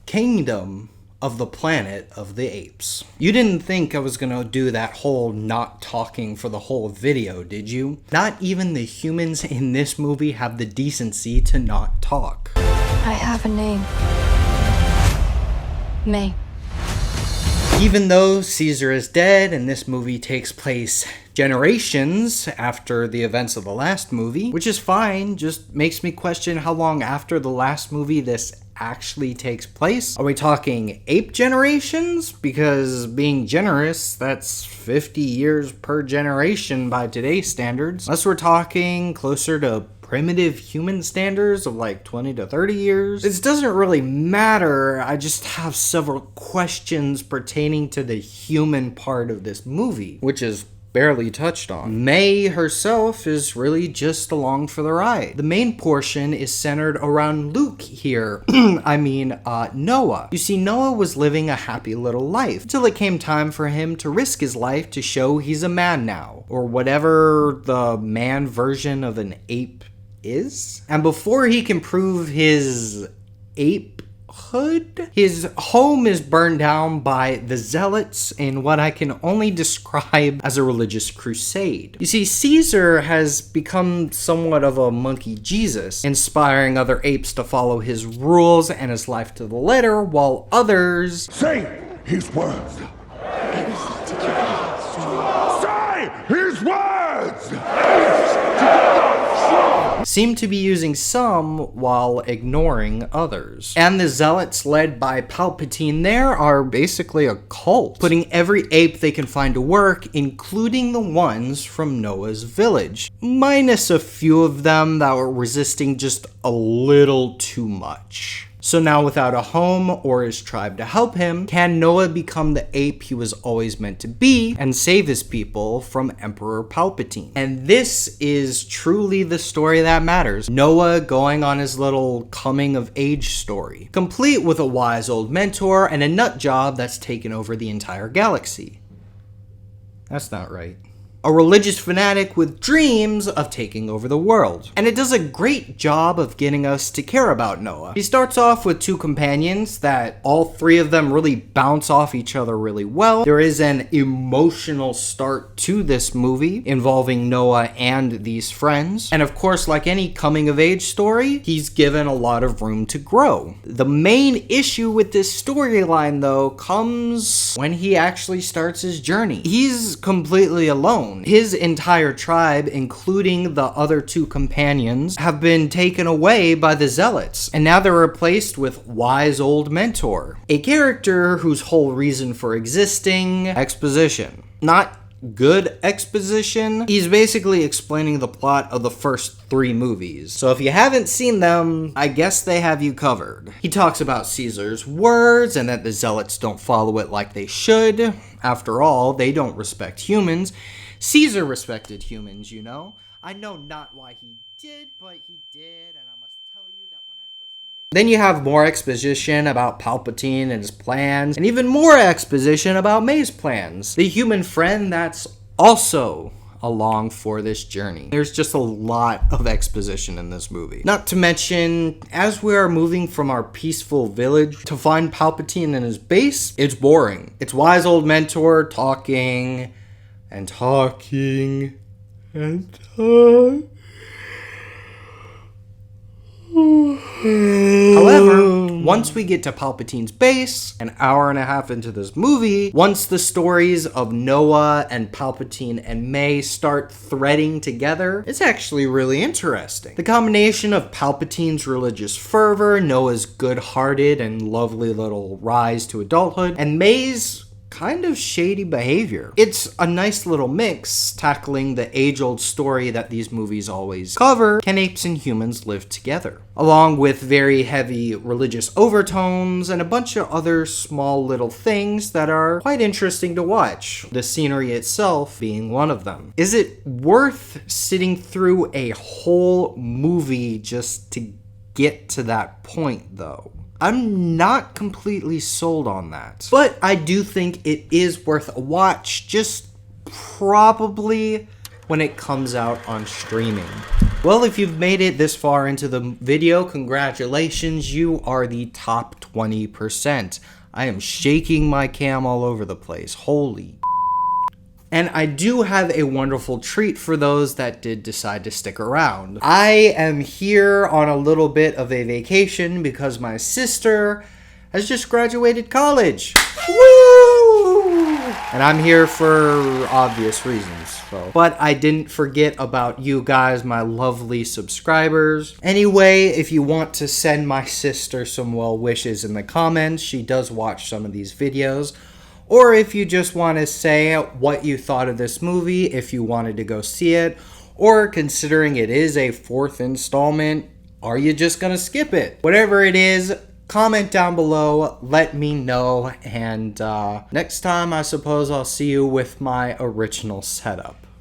Kingdom of the Planet of the Apes. You didn't think I was gonna do that whole not talking for the whole video, did you? Not even the humans in this movie have the decency to not talk. I have a name. May. Even though Caesar is dead and this movie takes place generations after the events of the last movie, which is fine, just makes me question how long after the last movie this actually takes place. Are we talking ape generations? Because being generous, that's 50 years per generation by today's standards. Unless we're talking closer to primitive human standards of like 20 to 30 years. It doesn't really matter. I just have several questions pertaining to the human part of this movie, which is barely touched on. May herself is really just along for the ride. The main portion is centered around Luke here. Noah. You see, Noah was living a happy little life until it came time for him to risk his life to show he's a man now, or whatever the man version of an ape is. And before he can prove his apehood, his home is burned down by the zealots in what I can only describe as a religious crusade. You see, Caesar has become somewhat of a monkey Jesus, inspiring other apes to follow his rules and his life to the letter, while others say his words. Say his words! seem to be using some while ignoring others. And the zealots led by Palpatine there are basically a cult, putting every ape they can find to work, including the ones from Noah's village, minus a few of them that were resisting just a little too much. So now without a home or his tribe to help him, can Noah become the ape he was always meant to be and save his people from Emperor Palpatine? And this is truly the story that matters. Noah going on his little coming of age story, complete with a wise old mentor and a nut job that's taken over the entire galaxy. That's not right. A religious fanatic with dreams of taking over the world. And it does a great job of getting us to care about Noah. He starts off with two companions that all three of them really bounce off each other really well. There is an emotional start to this movie involving Noah and these friends. And of course, like any coming of age story, he's given a lot of room to grow. The main issue with this storyline though comes when he actually starts his journey. He's completely alone. His entire tribe, including the other two companions, have been taken away by the zealots, and now they're replaced with wise old mentor, a character whose whole reason for existing, exposition. Not good exposition. He's basically explaining the plot of the first three movies. So if you haven't seen them, I guess they have you covered. He talks about Caesar's words and that the zealots don't follow it like they should. After all, they don't respect humans. Caesar respected humans, you know. I know not why he did, but he did, and I must tell you that when I first met him. Then you have more exposition about Palpatine and his plans, and even more exposition about May's plans, the human friend that's also along for this journey. There's just a lot of exposition in this movie. Not to mention, as we are moving from our peaceful village to find Palpatine in his base, it's boring. It's wise old mentor talking and talking and talking. However, once we get to Palpatine's base, an hour and a half into this movie, once the stories of Noah and Palpatine and May start threading together, it's actually really interesting. The combination of Palpatine's religious fervor, Noah's good-hearted and lovely little rise to adulthood, and May's kind of shady behavior. It's a nice little mix, tackling the age-old story that these movies always cover: can apes and humans live together? Along with very heavy religious overtones and a bunch of other small little things that are quite interesting to watch, the scenery itself being one of them. Is it worth sitting through a whole movie just to get to that point, though? I'm not completely sold on that. But I do think it is worth a watch, just probably when it comes out on streaming. Well, if you've made it this far into the video, congratulations, you are the top 20%. I am shaking my cam all over the place. Holy. And I do have a wonderful treat for those that did decide to stick around. I am here on a little bit of a vacation because my sister has just graduated college. Woo! And I'm here for obvious reasons. But I didn't forget about you guys, my lovely subscribers. Anyway, if you want to send my sister some well wishes in the comments, she does watch some of these videos. Or if you just want to say what you thought of this movie, if you wanted to go see it, or considering it is a 4th installment, are you just going to skip it? Whatever it is, comment down below, let me know, and next time I suppose I'll see you with my original setup.